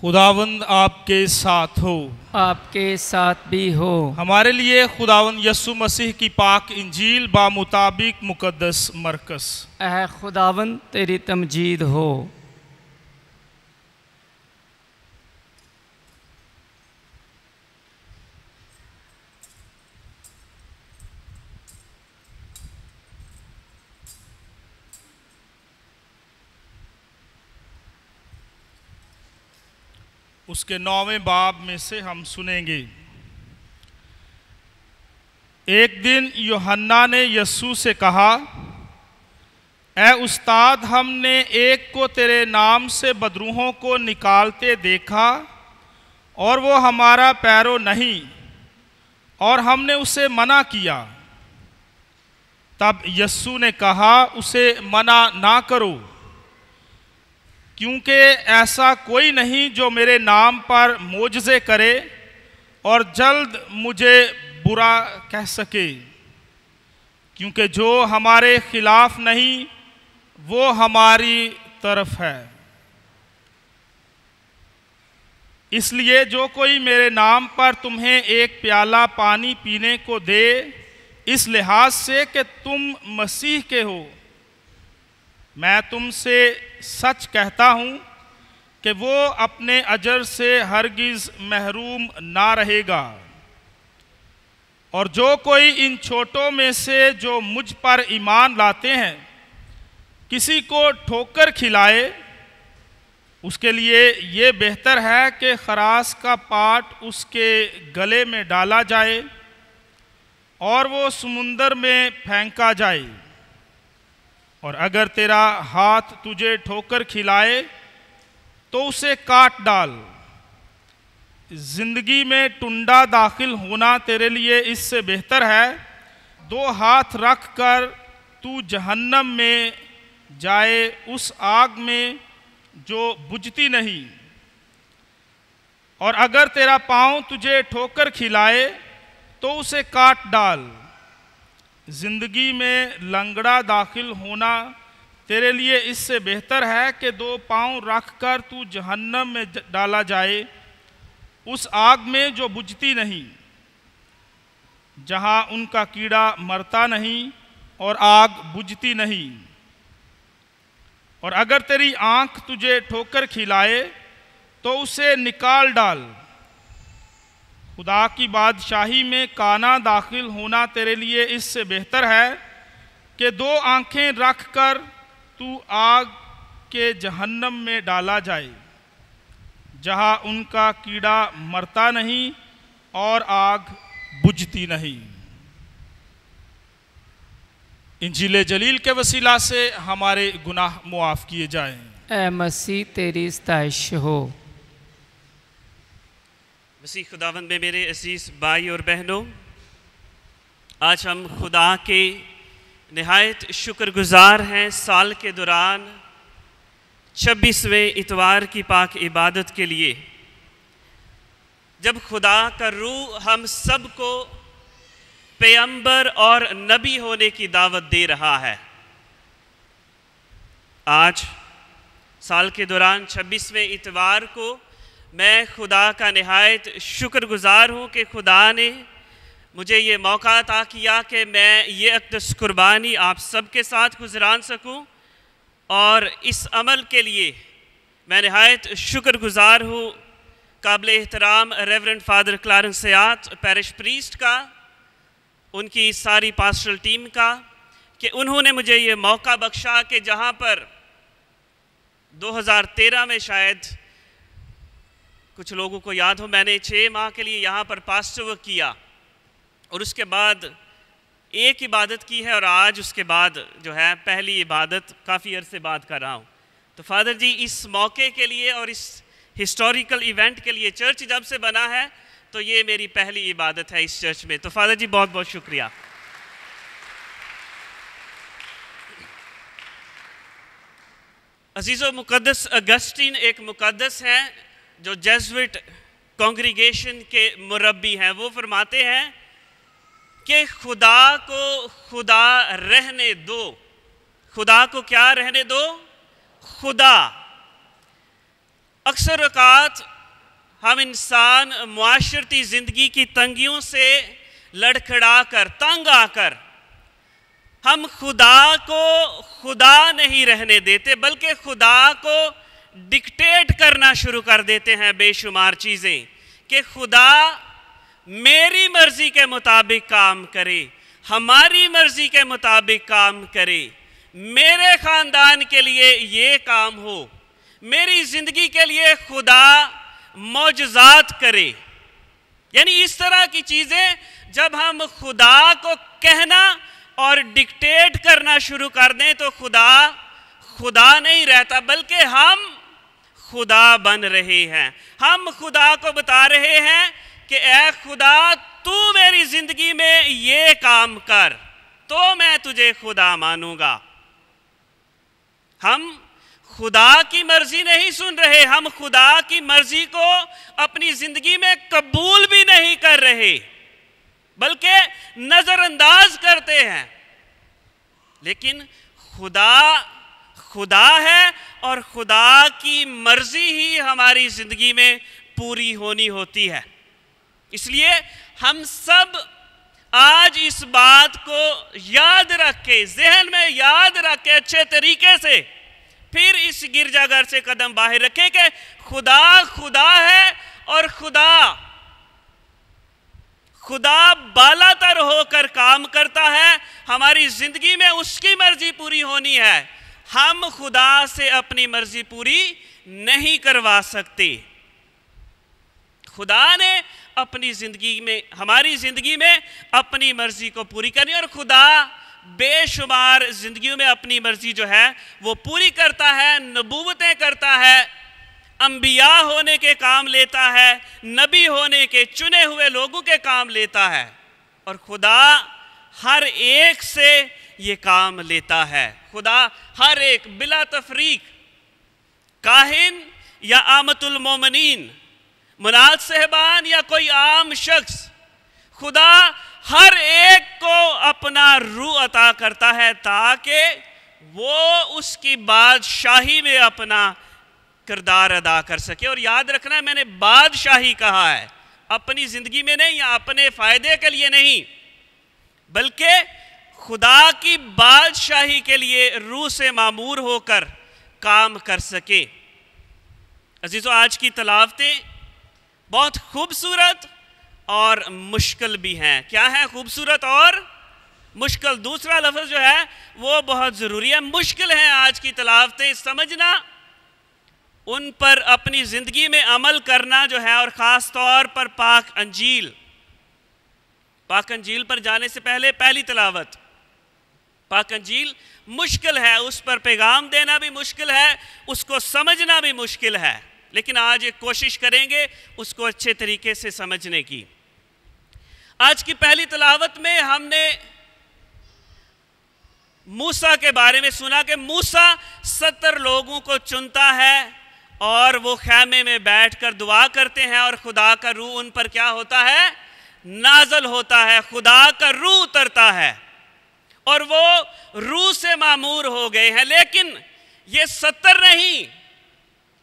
خداوند آپ کے ساتھ ہو، آپ کے ساتھ بھی ہو۔ ہمارے لیے خداوند یسوع مسیح کی پاک انجیل بامطابق مقدس مرکز۔ اے خداوند تیری تمجید ہو۔ اس کے 9ویں باب میں سے ہم سنیں گے۔ ایک دن یوحنا نے یسوع سے کہا، اے استاد، ہم نے ایک کو تیرے نام سے بدروحوں کو نکالتے دیکھا اور وہ ہمارا پیرو نہیں، اور ہم نے اسے منع کیا۔ تب یسوع نے کہا، اسے منع نہ کرو، کیونکہ ایسا کوئی نہیں جو میرے نام پر معجزے کرے اور جلد مجھے برا کہہ سکے، کیونکہ جو ہمارے خلاف نہیں وہ ہماری طرف ہے۔ اس لیے جو کوئی میرے نام پر تمہیں ایک پیالہ پانی پینے کو دے، اس لحاظ سے کہ تم مسیح کے ہو، میں تم سے سچ کہتا ہوں کہ وہ اپنے اجر سے ہرگز محروم نہ رہے گا۔ اور جو کوئی ان چھوٹوں میں سے جو مجھ پر ایمان لاتے ہیں کسی کو ٹھوکر کھلائے، اس کے لیے یہ بہتر ہے کہ خراش کا پاٹ اس کے گلے میں ڈالا جائے اور وہ سمندر میں پھینکا جائے۔ اور اگر تیرا ہاتھ تجھے ٹھوکر کھلائے تو اسے کاٹ ڈال۔ زندگی میں ٹنڈا داخل ہونا تیرے لیے اس سے بہتر ہے 2 ہاتھ رکھ کر تو جہنم میں جائے، اس آگ میں جو بجھتی نہیں۔ اور اگر تیرا پاؤں تجھے ٹھوکر کھلائے تو اسے کاٹ ڈال۔ زندگی میں لنگڑا داخل ہونا تیرے لیے اس سے بہتر ہے کہ 2 پاؤں رکھ کر تو جہنم میں ڈالا جائے، اس آگ میں جو بجھتی نہیں، جہاں ان کا کیڑا مرتا نہیں اور آگ بجھتی نہیں۔ اور اگر تیری آنکھ تجھے ٹھوکر کھلائے تو اسے نکال ڈال۔ خدا کی بادشاہی میں کانا داخل ہونا تیرے لیے اس سے بہتر ہے کہ 2 آنکھیں رکھ کر تو آگ کے جہنم میں ڈالا جائے، جہاں ان کا کیڑا مرتا نہیں اور آگ بجھتی نہیں۔ انجیل جلیل کے وسیلہ سے ہمارے گناہ معاف کیے جائیں۔ اے مسیح تیری ستائش ہو۔ مسیح خداوند میں میرے عزیز بھائی اور بہنوں، آج ہم خدا کے نہایت شکر گزار ہیں سال کے دوران 26ویں اتوار کی پاک عبادت کے لیے، جب خدا کا روح ہم سب کو پیغمبر اور نبی ہونے کی دعوت دے رہا ہے۔ آج سال کے دوران 26ویں اتوار کو میں خدا کا نہایت شکر گزار ہوں کہ خدا نے مجھے یہ موقع عطا کیا کہ میں یہ اقدس قربانی آپ سب کے ساتھ گزران سکوں، اور اس عمل کے لیے میں نہایت شکر گزار ہوں قابل احترام ریورنڈ فادر کلارنس سیات پیرش پریسٹ کا، ان کی ساری پاسٹرل ٹیم کا، کہ انہوں نے مجھے یہ موقع بخشا کہ جہاں پر 2013 میں شاید کچھ لوگوں کو یاد ہو، میں نے 6 ماہ کے لیے یہاں پر پاسٹر ورک کیا، اور اس کے بعد ایک عبادت کی ہے، اور آج اس کے بعد جو ہے پہلی عبادت کافی عرصے بعد کر رہا ہوں۔ تو فادر جی، اس موقع کے لیے اور اس ہسٹوریکل ایونٹ کے لیے، چرچ جب سے بنا ہے تو یہ میری پہلی عبادت ہے اس چرچ میں، تو فادر جی بہت بہت شکریہ۔ عزیز و مقدس اگسٹین ایک مقدس ہیں جو جیزوٹ کانگریگیشن کے مربی ہیں۔ وہ فرماتے ہیں کہ خدا کو خدا رہنے دو۔ خدا کو کیا رہنے دو؟ خدا۔ اکثر اوقات ہم انسان معاشرتی زندگی کی تنگیوں سے لڑکھڑا کر تنگ آ کر ہم خدا کو خدا نہیں رہنے دیتے بلکہ خدا کو ڈکٹیٹ کرنا شروع کر دیتے ہیں بے شمار چیزیں کہ خدا میری مرضی کے مطابق کام کرے، ہماری مرضی کے مطابق کام کرے، میرے خاندان کے لیے یہ کام ہو، میری زندگی کے لیے خدا معجزات کرے۔ یعنی اس طرح کی چیزیں جب ہم خدا کو کہنا اور ڈکٹیٹ کرنا شروع کر دیں تو خدا نہیں رہتا بلکہ ہم خدا بن رہے ہیں۔ ہم خدا کو بتا رہے ہیں کہ اے خدا تو میری زندگی میں یہ کام کر تو میں تجھے خدا مانوں گا۔ ہم خدا کی مرضی نہیں سن رہے، ہم خدا کی مرضی کو اپنی زندگی میں قبول بھی نہیں کر رہے بلکہ نظر انداز کرتے ہیں۔ لیکن خدا ہے اور خدا کی مرضی ہی ہماری زندگی میں پوری ہونی ہوتی ہے۔ اس لیے ہم سب آج اس بات کو یاد رکھ کے، ذہن میں یاد رکھ کے اچھے طریقے سے پھر اس گرجا گھر سے قدم باہر رکھیں کہ خدا ہے اور خدا بالا تر ہو کر کام کرتا ہے، ہماری زندگی میں اس کی مرضی پوری ہونی ہے۔ ہم خدا سے اپنی مرضی پوری نہیں کروا سکتے۔ خدا نے اپنی زندگی میں، ہماری زندگی میں اپنی مرضی کو پوری کرنی، اور خدا بے شمار زندگیوں میں اپنی مرضی جو ہے وہ پوری کرتا ہے، نبوتیں کرتا ہے، انبیاء ہونے کے کام لیتا ہے، نبی ہونے کے چنے ہوئے لوگوں کے کام لیتا ہے، اور خدا ہر ایک سے یہ کام لیتا ہے۔ خدا ہر ایک بلا تفریق، کاہن یا عامۃ المومنین، مناد صاحبان یا کوئی عام شخص، خدا ہر ایک کو اپنا روح عطا کرتا ہے تاکہ وہ اس کی بادشاہی میں اپنا کردار ادا کر سکے۔ اور یاد رکھنا، میں نے بادشاہی کہا ہے، اپنی زندگی میں نہیں یا اپنے فائدے کے لیے نہیں، بلکہ خدا کی بادشاہی کے لیے روح سے معمور ہو کر کام کر سکے۔ عزیزو، آج کی تلاوتیں بہت خوبصورت اور مشکل بھی ہیں۔ کیا ہے؟ خوبصورت اور مشکل۔ دوسرا لفظ جو ہے وہ بہت ضروری ہے۔ مشکل ہے آج کی تلاوتیں سمجھنا، ان پر اپنی زندگی میں عمل کرنا جو ہے، اور خاص طور پر پاک انجیل پر جانے سے پہلے پہلی تلاوت پاک انجیل مشکل ہے، اس پر پیغام دینا بھی مشکل ہے، اس کو سمجھنا بھی مشکل ہے، لیکن آج ایک کوشش کریں گے اس کو اچھے طریقے سے سمجھنے کی۔ آج کی پہلی تلاوت میں ہم نے موسیٰ کے بارے میں سنا کہ موسیٰ 70 لوگوں کو چنتا ہے اور وہ خیمے میں بیٹھ کر دعا کرتے ہیں، اور خدا کا روح ان پر کیا ہوتا ہے؟ نازل ہوتا ہے، خدا کا روح اترتا ہے، اور وہ روح سے معمور ہو گئے ہیں۔ لیکن یہ 70 نہیں،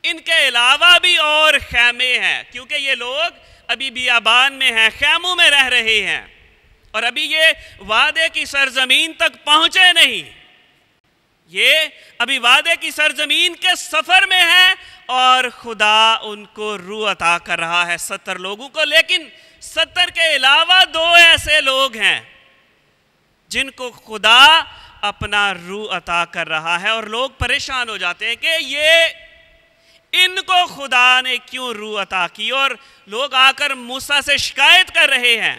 ان کے علاوہ بھی اور خیمے ہیں، کیونکہ یہ لوگ ابھی بیابان میں ہیں، خیموں میں رہ رہے ہیں، اور ابھی یہ وعدے کی سرزمین تک پہنچے نہیں، یہ ابھی وعدے کی سرزمین کے سفر میں ہیں، اور خدا ان کو روح عطا کر رہا ہے 70 لوگوں کو۔ لیکن 70 کے علاوہ 2 ایسے لوگ ہیں جن کو خدا اپنا روح عطا کر رہا ہے، اور لوگ پریشان ہو جاتے ہیں کہ ان کو خدا نے کیوں روح عطا کی، اور لوگ آ کر موسیٰ سے شکایت کر رہے ہیں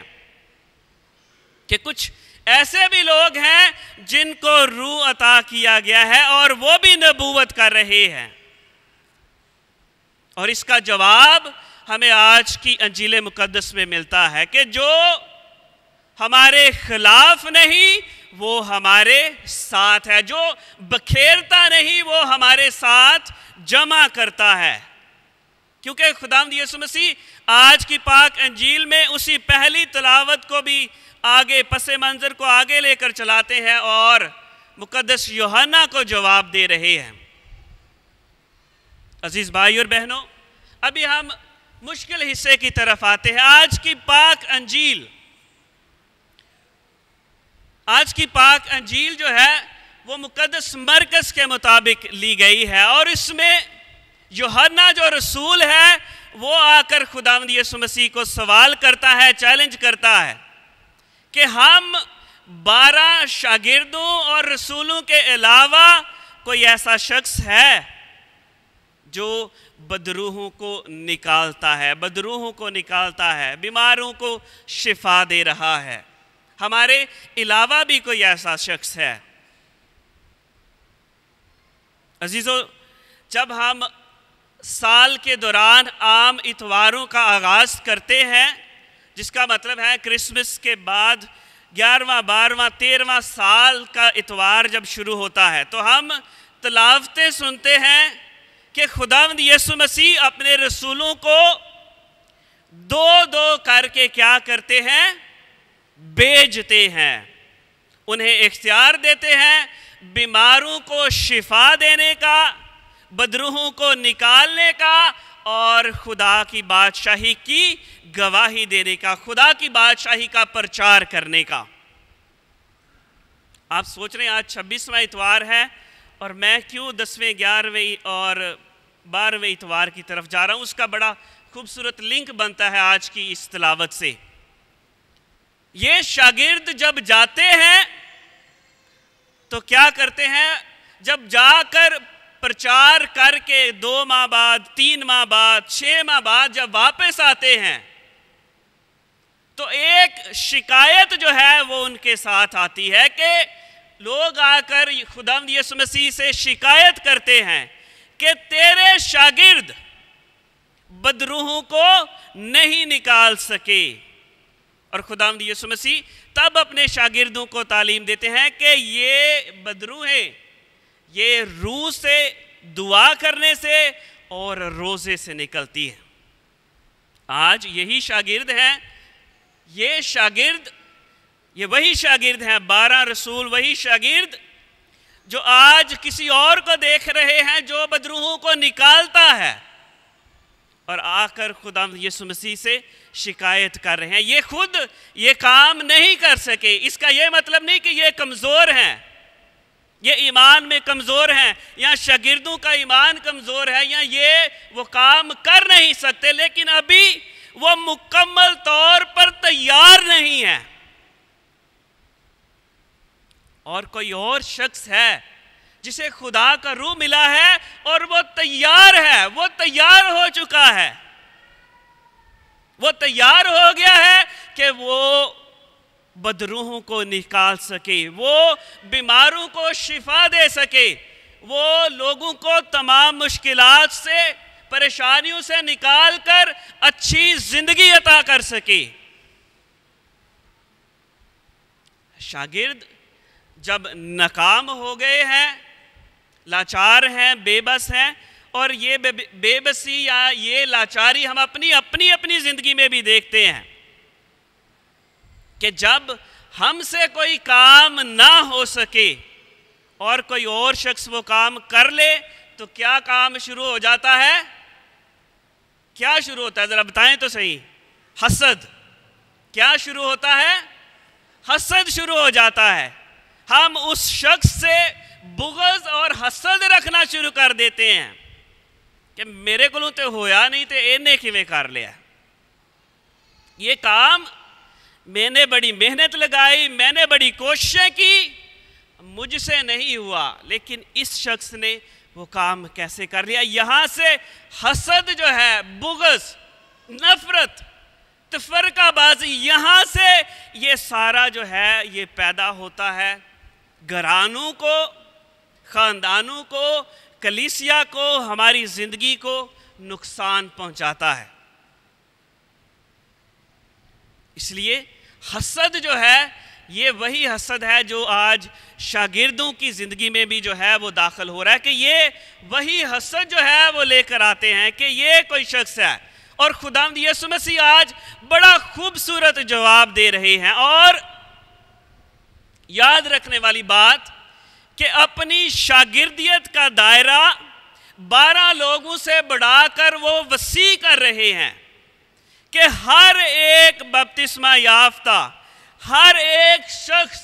کہ کچھ ایسے بھی لوگ ہیں جن کو روح عطا کیا گیا ہے اور وہ بھی نبوت کر رہے ہیں۔ اور اس کا جواب ہمیں آج کی انجیل مقدس میں ملتا ہے کہ جو ہمارے خلاف نہیں وہ ہمارے ساتھ ہے، جو بکھیرتا نہیں وہ ہمارے ساتھ جمع کرتا ہے، کیونکہ خداوند یسوع مسیح آج کی پاک انجیل میں اسی پہلی تلاوت کو بھی آگے پس منظر کو آگے لے کر چلاتے ہیں اور مقدس یوحنا کو جواب دے رہے ہیں۔ عزیز بھائی اور بہنوں، ابھی ہم مشکل حصے کی طرف آتے ہیں. آج کی پاک انجیل جو ہے وہ مقدس مرکز کے مطابق لی گئی ہے، اور اس میں یوحنا جو رسول ہے وہ آ کر خداوند یسوع مسیح کو سوال کرتا ہے، چیلنج کرتا ہے کہ ہم 12 شاگردوں اور رسولوں کے علاوہ کوئی ایسا شخص ہے جو بدروحوں کو نکالتا ہے، بیماروں کو شفا دے رہا ہے. ہمارے علاوہ بھی کوئی ایسا شخص ہے. عزیزو، جب ہم سال کے دوران عام اتواروں کا آغاز کرتے ہیں، جس کا مطلب ہے کرسمس کے بعد 11واں 12واں 13واں سال کا اتوار جب شروع ہوتا ہے، تو ہم تلاوتیں سنتے ہیں کہ خداوند یسوع مسیح اپنے رسولوں کو 2 کر کے کیا کرتے ہیں؟ بھیجتے ہیں. انہیں اختیار دیتے ہیں بیماروں کو شفا دینے کا، بدروحوں کو نکالنے کا، اور خدا کی بادشاہی کی گواہی دینے کا، خدا کی بادشاہی کا پرچار کرنے کا. آپ سوچ رہے ہیں آج 26واں اتوار ہے اور میں کیوں 10ویں 11ویں اور 12ویں اتوار کی طرف جا رہا ہوں. اس کا بڑا خوبصورت لنک بنتا ہے آج کی اس تلاوت سے. یہ شاگرد جب جاتے ہیں تو کیا کرتے ہیں؟ جب جا کر پرچار کر کے 2 ماہ بعد، 3 ماہ بعد، 6 ماہ بعد جب واپس آتے ہیں تو ایک شکایت جو ہے وہ ان کے ساتھ آتی ہے کہ لوگ آ کر خداوند یسوع مسیح سے شکایت کرتے ہیں کہ تیرے شاگرد بدروحوں کو نہیں نکال سکے. اور خداوند یسوع مسیح تب اپنے شاگردوں کو تعلیم دیتے ہیں کہ یہ بدروحیں یہ روح سے، دعا کرنے سے اور روزے سے نکلتی ہیں. آج یہی شاگرد ہیں، یہ وہی شاگرد ہیں، 12 رسول، وہی شاگرد جو آج کسی اور کو دیکھ رہے ہیں جو بدروحوں کو نکالتا ہے، اور آ کر خداوند یسوع مسیح سے شکایت کر رہے ہیں. یہ خود یہ کام نہیں کر سکے. اس کا یہ مطلب نہیں کہ یہ کمزور ہیں، یہ ایمان میں کمزور ہیں، یا شاگردوں کا ایمان کمزور ہے، یا یہ وہ کام کر نہیں سکتے، لیکن ابھی وہ مکمل طور پر تیار نہیں ہے. اور کوئی اور شخص ہے جسے خدا کا روح ملا ہے اور وہ تیار ہے، وہ تیار ہو چکا ہے، وہ تیار ہو گیا ہے کہ وہ بدروحوں کو نکال سکے، وہ بیماروں کو شفا دے سکے، وہ لوگوں کو تمام مشکلات سے، پریشانیوں سے نکال کر اچھی زندگی عطا کر سکے. شاگرد جب ناکام ہو گئے ہیں، لاچار ہیں، بے بس ہیں، اور یہ بے بسی یا یہ لاچاری ہم اپنی زندگی میں بھی دیکھتے ہیں کہ جب ہم سے کوئی کام نہ ہو سکے اور کوئی اور شخص وہ کام کر لے تو کیا کام شروع ہو جاتا ہے؟ کیا شروع ہوتا ہے؟ ذرا بتائیں تو صحیح. حسد. کیا شروع ہوتا ہے؟ حسد شروع ہو جاتا ہے. ہم اس شخص سے بغض اور حسد رکھنا شروع کر دیتے ہیں کہ میرے کو تو ہویا نہیں تے اینے کیویں کر لیا. یہ کام میں نے بڑی محنت لگائی، میں نے بڑی کوششیں کی، مجھ سے نہیں ہوا، لیکن اس شخص نے وہ کام کیسے کر لیا. یہاں سے حسد جو ہے، بغض، نفرت، تفرقہ بازی، یہاں سے یہ سارا جو ہے یہ پیدا ہوتا ہے. گھرانوں کو، خاندانوں کو، کلیسیا کو، ہماری زندگی کو نقصان پہنچاتا ہے. اس لیے حسد جو ہے یہ وہی حسد ہے جو آج شاگردوں کی زندگی میں بھی جو ہے وہ داخل ہو رہا ہے، کہ یہ وہی حسد جو ہے وہ لے کر آتے ہیں کہ یہ کوئی شخص ہے. اور خداوند یسوع مسیح آج بڑا خوبصورت جواب دے رہے ہیں. اور یاد رکھنے والی بات کہ اپنی شاگردیت کا دائرہ 12 لوگوں سے بڑھا کر وہ وسیع کر رہے ہیں. کہ ہر ایک بپتسمہ یافتہ، ہر ایک شخص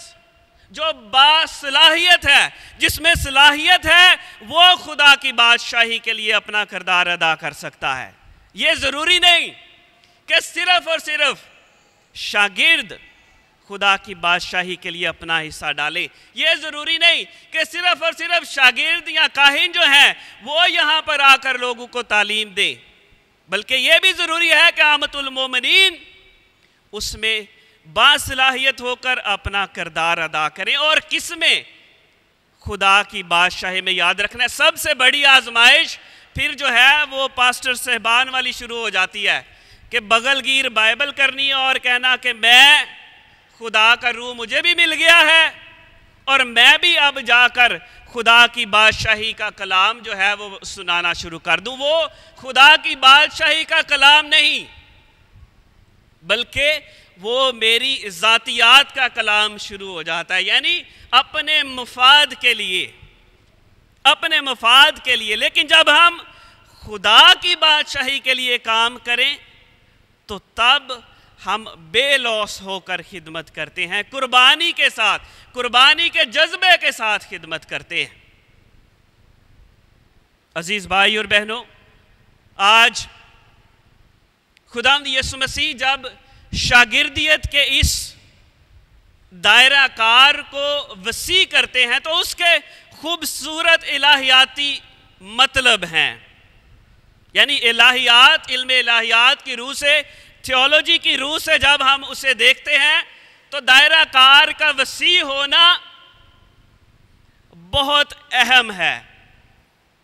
جو باصلاحیت ہے، جس میں صلاحیت ہے، وہ خدا کی بادشاہی کے لیے اپنا کردار ادا کر سکتا ہے۔ یہ ضروری نہیں کہ صرف اور صرف شاگرد خدا کی بادشاہی کے لیے اپنا حصہ ڈالے، یہ ضروری نہیں کہ صرف اور صرف شاگرد یا کاہن جو ہیں وہ یہاں پر آ کر لوگوں کو تعلیم دے، بلکہ یہ بھی ضروری ہے کہ عامۃ المومنین اس میں باصلاحیت ہو کر اپنا کردار ادا کریں۔ اور کس میں؟ خدا کی بادشاہی میں۔ یاد رکھنا ہے سب سے بڑی آزمائش پھر جو ہے وہ پاسٹر صاحبان والی شروع ہو جاتی ہے کہ بغل گیر بائبل کرنی اور کہنا کہ میں خدا کا روح مجھے بھی مل گیا ہے اور میں بھی اب جا کر خدا کی بادشاہی کا کلام جو ہے وہ سنانا شروع کر دوں۔ وہ خدا کی بادشاہی کا کلام نہیں، بلکہ وہ میری ذاتیات کا کلام شروع ہو جاتا ہے، یعنی اپنے مفاد کے لیے، اپنے مفاد کے لیے۔ لیکن جب ہم خدا کی بادشاہی کے لیے کام کریں تو تب ہم بے لوث ہو کر خدمت کرتے ہیں، قربانی کے ساتھ، قربانی کے جذبے کے ساتھ خدمت کرتے ہیں۔ عزیز بھائی اور بہنوں، آج خداوند یسوع مسیح جب شاگردیت کے اس دائرہ کار کو وسیع کرتے ہیں تو اس کے خوبصورت الہیاتی مطلب ہیں، یعنی الہیات، علم الہیات کی روح سے، تھیولوجی کی روح سے جب ہم اسے دیکھتے ہیں تو دائرہ کار کا وسیع ہونا بہت اہم ہے،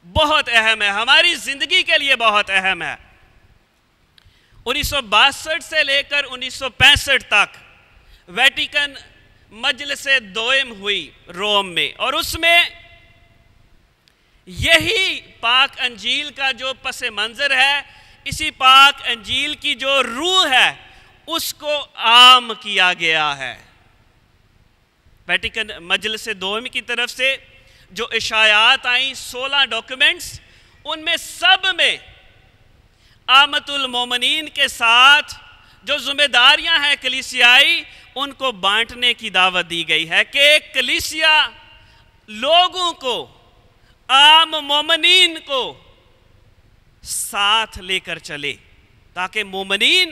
بہت اہم ہے، ہماری زندگی کے لیے بہت اہم ہے۔ 1962 سے لے کر 1965 تک ویٹیکن مجلس دوئم ہوئی روم میں، اور اس میں یہی پاک انجیل کا جو پس منظر ہے، اسی پاک انجیل کی جو روح ہے اس کو عام کیا گیا ہے۔ ویٹیکن مجلس دوئم کی طرف سے جو اشاعات آئیں 16 ڈاکیومنٹس، ان میں سب میں عامۃ المومنین کے ساتھ جو ذمہ داریاں ہیں کلیسیائی، ان کو بانٹنے کی دعوت دی گئی ہے کہ کلیسیا لوگوں کو، عام مومنین کو ساتھ لے کر چلے تاکہ مومنین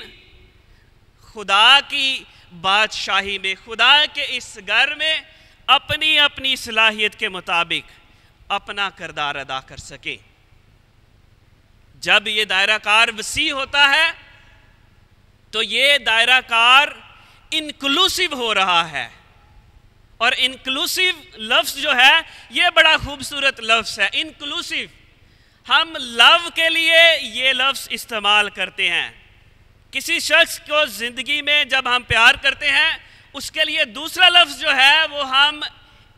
خدا کی بادشاہی میں، خدا کے اس گھر میں اپنی اپنی صلاحیت کے مطابق اپنا کردار ادا کر سکیں۔ جب یہ دائرہ کار وسیع ہوتا ہے تو یہ دائرہ کار انکلوسیو ہو رہا ہے، اور انکلوسیو لفظ جو ہے یہ بڑا خوبصورت لفظ ہے۔ انکلوسیو، ہم لو کے لیے یہ لفظ استعمال کرتے ہیں، کسی شخص کو زندگی میں جب ہم پیار کرتے ہیں اس کے لیے دوسرا لفظ جو ہے وہ ہم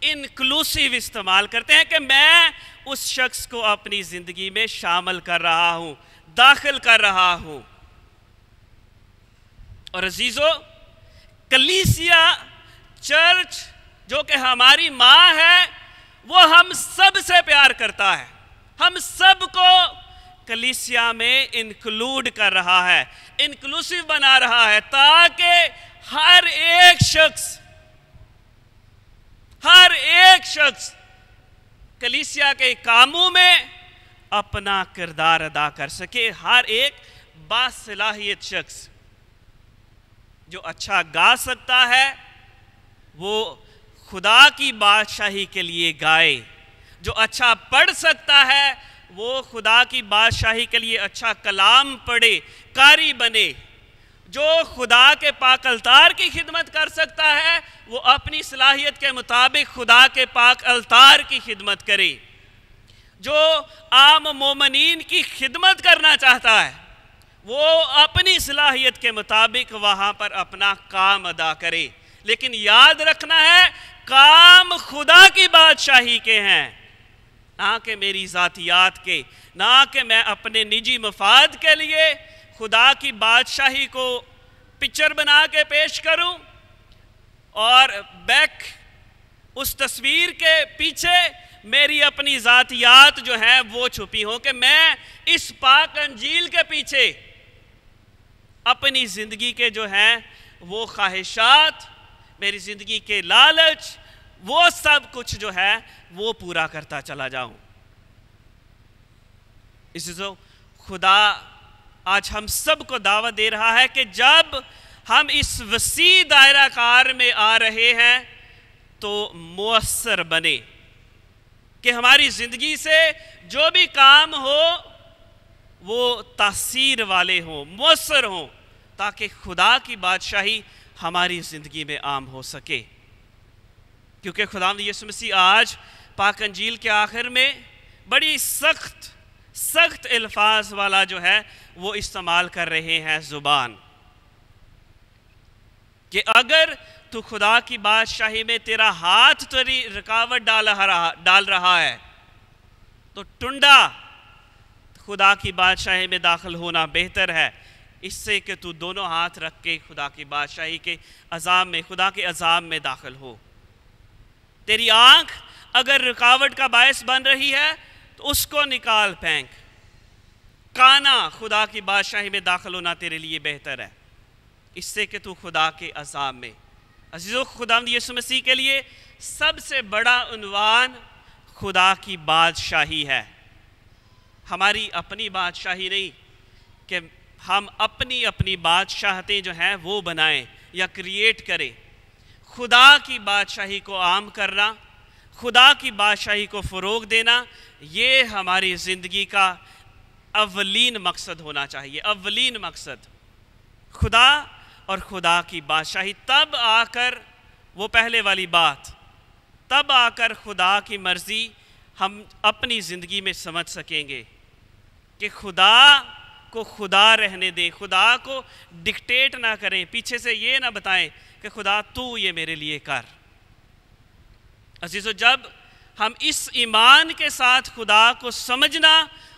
انکلوسیو استعمال کرتے ہیں کہ میں اس شخص کو اپنی زندگی میں شامل کر رہا ہوں، داخل کر رہا ہوں۔ اور عزیزو، کلیسیا، چرچ جو کہ ہماری ماں ہے، وہ ہم سب سے پیار کرتا ہے، ہم سب کو کلیسیا میں انکلوڈ کر رہا ہے، انکلوسیو بنا رہا ہے، تاکہ ہر ایک شخص کلیسیا کے کاموں میں اپنا کردار ادا کر سکے۔ ہر ایک باصلاحیت شخص جو اچھا گا سکتا ہے وہ خدا کی بادشاہی کے لیے گائے، جو اچھا پڑھ سکتا ہے وہ خدا کی بادشاہی کے لیے اچھا کلام پڑھے، قاری بنے، جو خدا کے پاک الطار کی خدمت کر سکتا ہے وہ اپنی صلاحیت کے مطابق خدا کے پاک الطار کی خدمت کرے، جو عام مومنین کی خدمت کرنا چاہتا ہے وہ اپنی صلاحیت کے مطابق وہاں پر اپنا کام ادا کرے۔ لیکن یاد رکھنا ہے کام خدا کی بادشاہی کے ہیں، نہ کہ میری ذاتیات کے، نہ کہ میں اپنے نجی مفاد کے لیے خدا کی بادشاہی کو پکچر بنا کے پیش کروں اور بیک اس تصویر کے پیچھے میری اپنی ذاتیات جو ہیں وہ چھپی ہوں، کہ میں اس پاک انجیل کے پیچھے اپنی زندگی کے جو ہیں وہ خواہشات، میری زندگی کے لالچ، وہ سب کچھ جو ہے وہ پورا کرتا چلا جاؤں۔ اسی سے خدا آج ہم سب کو دعوت دے رہا ہے کہ جب ہم اس وسیع دائرہ کار میں آ رہے ہیں تو مؤثر بنے، کہ ہماری زندگی سے جو بھی کام ہو وہ تاثیر والے ہوں، مؤثر ہوں، تاکہ خدا کی بادشاہی ہماری زندگی میں عام ہو سکے۔ کیونکہ خداوند یسوع مسیح آج پاک انجیل کے آخر میں بڑی سخت الفاظ والا جو ہے وہ استعمال کر رہے ہیں زبان، کہ اگر تو خدا کی بادشاہی میں تیرا ہاتھ تیری رکاوٹ ڈال رہا ہے تو ٹنڈا خدا کی بادشاہی میں داخل ہونا بہتر ہے اس سے کہ تو دونوں ہاتھ رکھ کے خدا کی بادشاہی کے عذاب میں، خدا کے عذاب میں داخل ہو۔ تیری آنکھ اگر رکاوٹ کا باعث بن رہی ہے تو اس کو نکال پھینک، کانا خدا کی بادشاہی میں داخل ہونا تیرے لیے بہتر ہے اس سے کہ تو خدا کے عذاب میں۔ عزیزو، خداوند یسوع مسیح کے لیے سب سے بڑا عنوان خدا کی بادشاہی ہے، ہماری اپنی بادشاہی نہیں کہ ہم اپنی بادشاہتیں جو ہیں وہ بنائیں یا کریٹ کریں۔ خدا کی بادشاہی کو عام کرنا، خدا کی بادشاہی کو فروغ دینا، یہ ہماری زندگی کا اولین مقصد ہونا چاہیے، اولین مقصد خدا اور خدا کی بادشاہی۔ تب آ کر وہ پہلے والی بات، تب آ کر خدا کی مرضی ہم اپنی زندگی میں سمجھ سکیں گے کہ خدا کو خدا رہنے دیں، خدا کو ڈکٹیٹ نہ کریں، پیچھے سے یہ نہ بتائیں کہ خدا تو یہ میرے لیے کر۔ عزیزو، جب ہم اس ایمان کے ساتھ خدا کو سمجھنا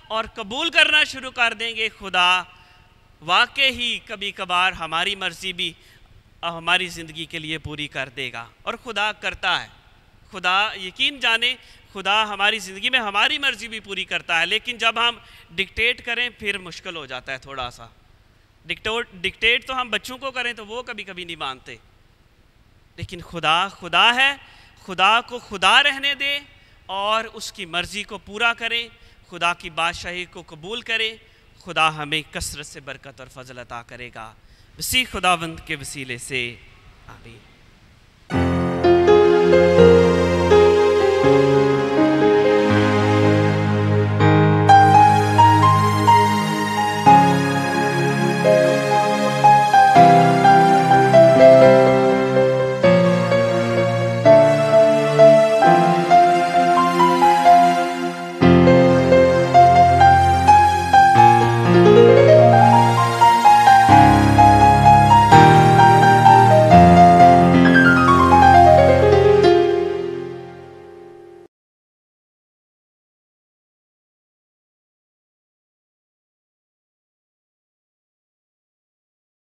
اور قبول کرنا شروع کر دیں گے، خدا واقعی ہی کبھی کبھار ہماری مرضی بھی ہماری زندگی کے لیے پوری کر دے گا، اور خدا کرتا ہے۔ خدا یقین جانے خدا ہماری زندگی میں ہماری مرضی بھی پوری کرتا ہے، لیکن جب ہم ڈکٹیٹ کریں پھر مشکل ہو جاتا ہے تھوڑا سا۔ ڈکٹیٹ تو ہم بچوں کو کریں تو وہ کبھی کبھی نہیں مانتے، لیکن خدا ہے، خدا کو خدا رہنے دے اور اس کی مرضی کو پورا کریں، خدا کی بادشاہی کو قبول کریں، خدا ہمیں کثرت سے برکت اور فضل عطا کرے گا، مسیح خداوند کے وسیلے سے آمین۔